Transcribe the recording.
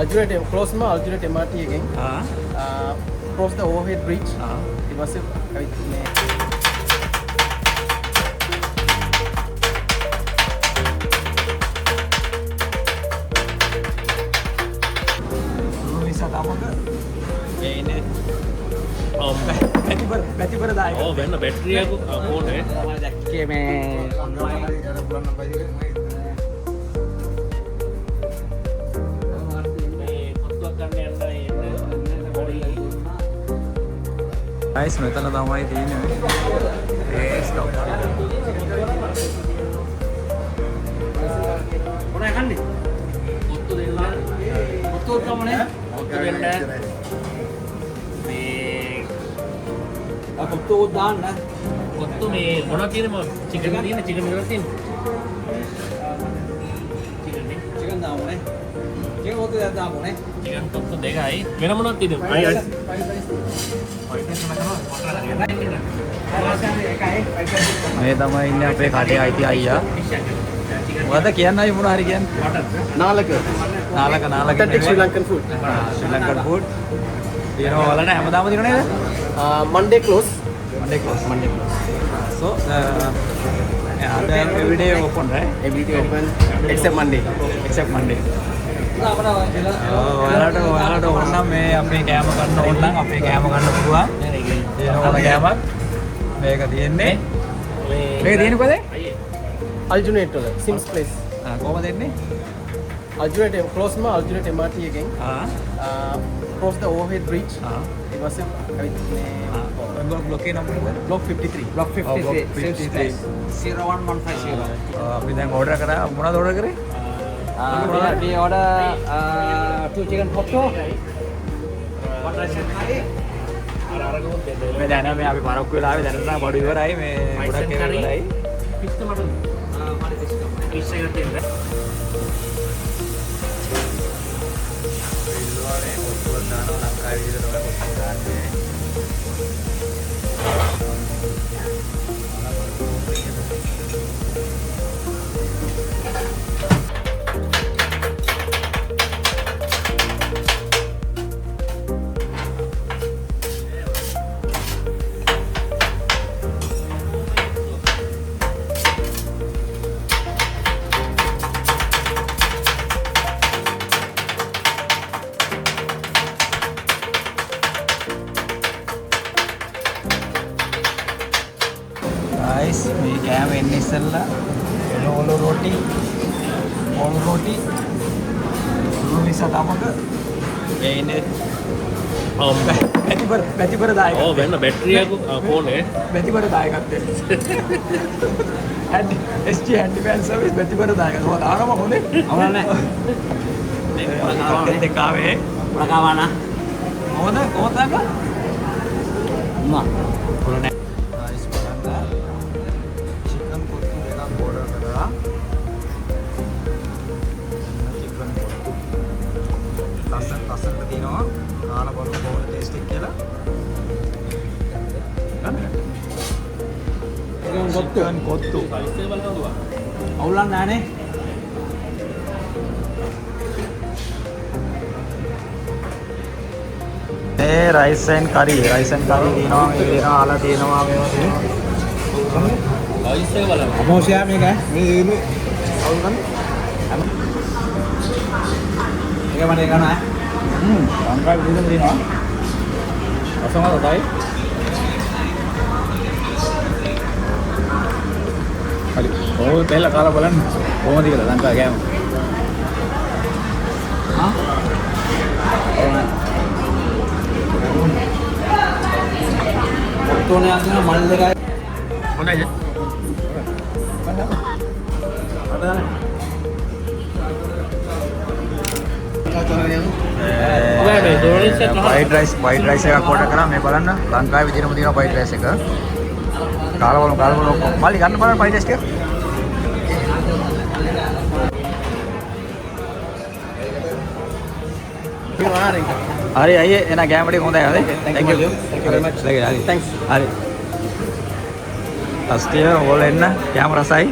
Aljunied close Aljunied MRT again. Cross the overhead bridge. It was බැතිපර දායක. ඔව් වෙන බැටරියක් ඕනේ. තමයි දැක්කේ මේ guys මෙතන තමයි තියෙන්නේ ඒ ස්ටොප් මොනවද කන්නේ? ඔත්තු දෙන්න. ඔත්තු උත්තමනේ. ඔත්තු දෙන්න. මේ ඔත්තු දාන්න. ඔත්තු මේ මොනවද තියෙන්නේ? චිකන් තියෙන්නේ චිකන් එකක් තියෙන්නේ. චිකන් දාමුනේ. චිකන් ඔත්තු දාමුනේ. චිකන් ඔත්තු දෙකයි. වෙන මොනවද තියෙන්නේ? අය මේ තමයි ඉන්නේ අපේ කටේ අයිති අයියා මොකද කියන්නේ අය මොන හරි කියන්නේ Nalaka. Nalaka Authentic Sri Lankan food. ශ්‍රී ලංකන් ෆුඩ් තියෙනවා වල නෑ හැමදාම තියෙනව නේද Monday close. Monday close so every day open right Every day open except Monday. ඔයාලට ඕන මේ අපේ කෑම ගන්න ඕන නම් අපේ කෑම ගන්න පුළුවන් තියෙන ඕන කෑමක් මේක තියෙන්නේ මේක තියෙන්නේ කොහෙද Aljunied වල Sims place. කොහමද එන්නේ Aljunied close Aljunied MRT again. Cross the overhead bridge. It was block එක නම්බර එක block 53. block 53 53. 01150. අපි දැන් ඕඩර් කරා මොනවද ඕඩර් කරේ we order 2 chicken hotto. What rice curry? මේ දැන් මේ අපි පරක්කු වෙලා ආවේ දැන් නම් බඩු ඉවරයි මේ ගොඩක් ඒවා ඉවරයි පිස්ස මට මට පිස්ස එකට තියෙන්නේ. ඉල්ලුවානේ පොත්තුවක් දානවා ලංකාවේ විදිහට තමයි පොත්තුවක් දාන්නේ guys මේ කෑම එන්නේ ඉස්සෙල්ලා එළවලු රොටි ඕල් රොටි රුමිස තමක මේ ඉන්නේ බැතිපර දායක ඔව් වෙන බැටරියක් ඕනේ. බැතිපර දායකත්වය SG handyman service බැතිපර දායක ඔයාලා ආවම හොඳේ අවුල නැහැ. දෙකාවේ ප්‍රකාවනා. කොහොමද අංකල් මා හොල නැහැ guys බලන්න chicken කොත්තු එකක් order කරා chicken කොත්තු ලස්සනට තියෙනවා කාලා බලමු කොහොමද ටේස්ට් එක කියලා chicken කොත්තු පරිස්සම බලනවා. අවුලක් නැහනේ. මේ rice and curry තියෙනවා මේ තියෙනවා ආලා තියෙනවා මේවා පරිස්සම බලනවා. අමෝෂයා මේක මේ ඉන්නේ අවුල් ගන්න. මේක මට ගන්න ආ. ලංකාවේ විදිහට තියෙනවා අසමහරයි හරි ඕක પહેલા කාලා බලන්න කොහොමද කියලා ලංකාවේ කෑම ඔක්කොනේ අදින මල් දෙකයි. මොනයිද? white rice එකක් order කරා මේ බලන්න ලංකාවේ විදිහටම තියෙනවා white rice එක කාලා බලමු මල්ලි ගන්න බලන්න white rice එක හරි අයියේ එන ගෑම ටික හොඳයි හරි thank you very much thanks හරි අස්තිය ඕල එන්න කැම රසයි